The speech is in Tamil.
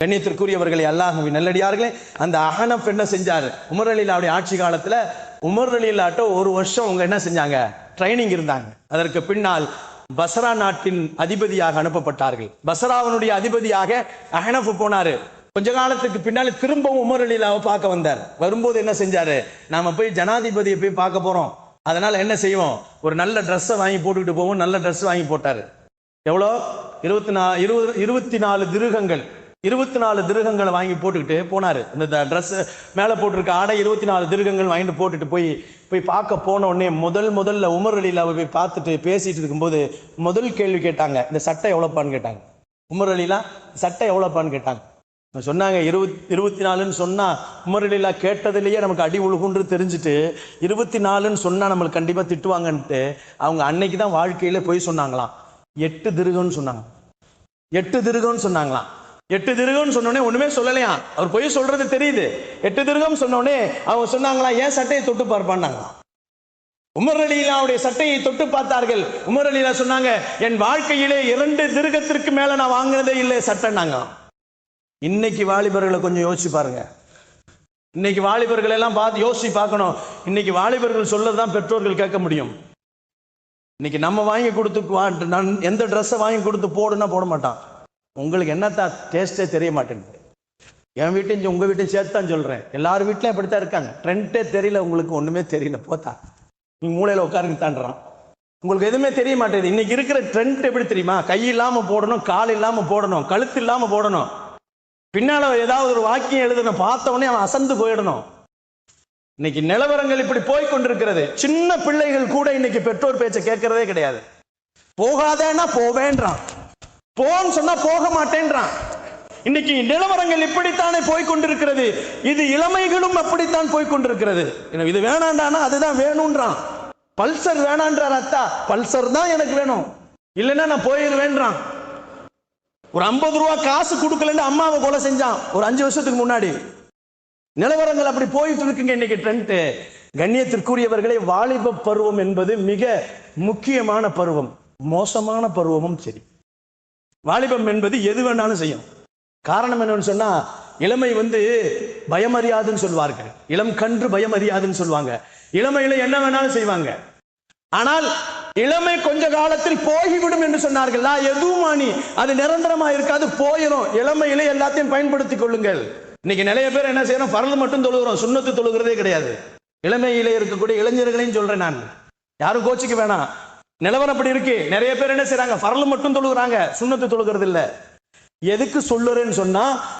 கண்ணியத்திற்குரியவர்களே, அல்லாஹ்வின் நல்லடியார்களே, அந்த அஹனப் என்ன செஞ்சாரு? உமர் ரலியல்லாஹுடைய ஆட்சி காலத்துல உமர் ரலியல்லாஹு ஒரு வருஷம் அவங்க என்ன செஞ்சாங்க? ட்ரைனிங் இருந்தாங்க. அதற்கு பின்னால் பஸ்ரா நாட்டின் அதிபதியாக அனுப்பப்பட்டார்கள். பஸ்ராவினுடைய அதிபதியாக அஹனப் போனாரு. கொஞ்ச காலத்துக்கு பின்னால திரும்பவும் உமர் ரலியல்லாஹு பார்க்க வந்தார். வரும்போது என்ன செஞ்சாரு? நாம போய் ஜனாதிபதியை போய் பார்க்க போறோம், அதனால என்ன செய்வோம், ஒரு நல்ல ட்ரெஸ்ஸை வாங்கி போட்டுக்கிட்டு போவோம். நல்ல ட்ரெஸ் வாங்கி போட்டாரு. எவ்வளோ? 24 திருகங்கள், 24 திருகங்களை வாங்கி போட்டுக்கிட்டு போனாரு. இந்த ட்ரெஸ் மேலே போட்டிருக்க ஆடை 24 திருகங்கள் வாங்கிட்டு போட்டுட்டு போய் பார்க்க போன உடனே முதல்ல உமர் ரலியல்லாஹு போய் பார்த்துட்டு பேசிட்டு இருக்கும்போது முதல் கேள்வி கேட்டாங்க, இந்த சட்டை எவ்வளோப்பான்னு கேட்டாங்க. உமர் ரலியல்லாஹு சட்டை எவ்வளோப்பான்னு கேட்டாங்க. சொன்னாங்க 24ன்னு சொன்னா உமர் ரலியல்லாஹு கேட்டதுலேயே நமக்கு அடி உழுகுன்று தெரிஞ்சுட்டு 24ன்னு சொன்னா நம்மளுக்கு கண்டிப்பாக திட்டுவாங்கன்ட்டு அவங்க அன்னைக்கு தான் வாழ்க்கையில போய் சொன்னாங்களாம். 8 திருகம்னு சொன்னாங்க. 8 திருகம்னு சொன்னாங்களாம். 8 திருகம்னு சொன்னோடனே ஒண்ணுமே சொல்லலையா, அவர் போய் சொல்றது தெரியுது. 8 திருகம் சொன்னோடனே அவங்க சொன்னாங்களா, ஏன் சட்டையை தொட்டு பார்ப்பான்னாங்க. உமர் ரலியல்லாஹுடைய சட்டையை தொட்டு பார்த்தார்கள். உமர் ரலியல்லாஹு சொன்னாங்க, என் வாழ்க்கையிலே 2 திருகத்திற்கு மேல நான் வாங்கினதே இல்லை சட்டைன்னாங்க. இன்னைக்கு வாலிபர்களை கொஞ்சம் யோசிச்சு பாருங்க. இன்னைக்கு வாலிபர்கள் எல்லாம் பார்த்து யோசிச்சு பார்க்கணும். இன்னைக்கு வாலிபர்கள் சொல்லதான் பெற்றோர்கள் கேட்க முடியும். இன்னைக்கு நம்ம வாங்கி கொடுத்து நான் எந்த ட்ரெஸ்ஸை வாங்கி கொடுத்து போடுன்னா போட மாட்டான். உங்களுக்கு என்னத்தான் டேஸ்டே தெரிய மாட்டேங்குது. என் வீட்டையும் உங்கள் வீட்டையும் சேர்த்து தான் சொல்கிறேன். எல்லார் வீட்லையும் அப்படித்தான் இருக்காங்க. ட்ரெண்டே தெரியல, உங்களுக்கு ஒன்றுமே தெரியல. போத்தா நீங்கள் மூளையில் உட்காருங்க தாண்டுறான், உங்களுக்கு எதுவுமே தெரிய மாட்டேங்குது. இன்னைக்கு இருக்கிற ட்ரெண்ட் எப்படி தெரியுமா? கை இல்லாமல் போடணும், கால் இல்லாமல் போடணும், கழுத்து இல்லாமல் போடணும், பின்னால் ஏதாவது ஒரு வாக்கியம் எழுதணும், பார்த்தவொடனே அவன் அசந்து போயிடணும். இன்னைக்கு நிலவரங்கள் இப்படி போய் கொண்டிருக்கிறது. சின்ன பிள்ளைகள் கூட இன்னைக்கு பெற்றோர் பேச்சை கேட்கறதே கிடையாது. போகாதேன்னா போவேன்றான், போன்னு சொன்னா போக மாட்டேன்றான். இன்னைக்கு நிலவரங்கள் இப்படித்தானே போய்கொண்டிருக்கிறது. இது இளமைகளும் அப்படித்தான் போய்கொண்டிருக்கிறது. இது வேணாண்டானா அதுதான் வேணும்ன்றான். பல்சர் வேணான்றார் அத்தா, பல்சர் தான் எனக்கு வேணும், இல்லைன்னா நான் போயிருவேன்றான். ஒரு 50 ரூபா காசு கொடுக்கலன்னு அம்மாவை கொலை செஞ்சான் ஒரு 5 வருஷத்துக்கு முன்னாடி. நிலவரங்கள் அப்படி போயிட்டு இருக்குங்க இன்னைக்கு ட்ரெண்ட். கண்ணியத்திற்குரியவர்களே, வாலிப பருவம் என்பது மிக முக்கியமான பருவம், மோசமான பருவமும் சரி. வாலிபம் என்பது எது வேணாலும் செய்யும். காரணம் என்னன்னு சொன்னா, இளமை பயமறியாதுன்னு சொல்வார்கள். இளம் கன்று பயமறியாதுன்னு சொல்லுவாங்க. இளமையில என்ன வேணாலும் செய்வாங்க. ஆனால் இளமை கொஞ்ச காலத்தில் போய்விடும் என்று சொன்னார்கள். எதுவுமானி அது நிரந்தரமா இருக்காது, போயிடும். இளமையில எல்லாத்தையும் பயன்படுத்திக் கொள்ளுங்கள். இன்னைக்கு நிறைய பேர் என்ன செய்யறோம், பரல் மட்டும் தொழுகிறோம், சுண்ணத்து தொழுகிறதே கிடையாது. இளமையில இருக்கக்கூடிய இளைஞர்களையும் சொல்றேன் நான், யாரும் கோச்சிக்க வேணாம். நிலவரம் அப்படி இருக்கு. நிறைய பேர் என்ன செய்யறாங்க, பரல் மட்டும் தொழுகிறாங்க, சுண்ணத்து தொழுகிறது இல்ல. எதுக்கு சொல்லுறேன்னு சொன்னா,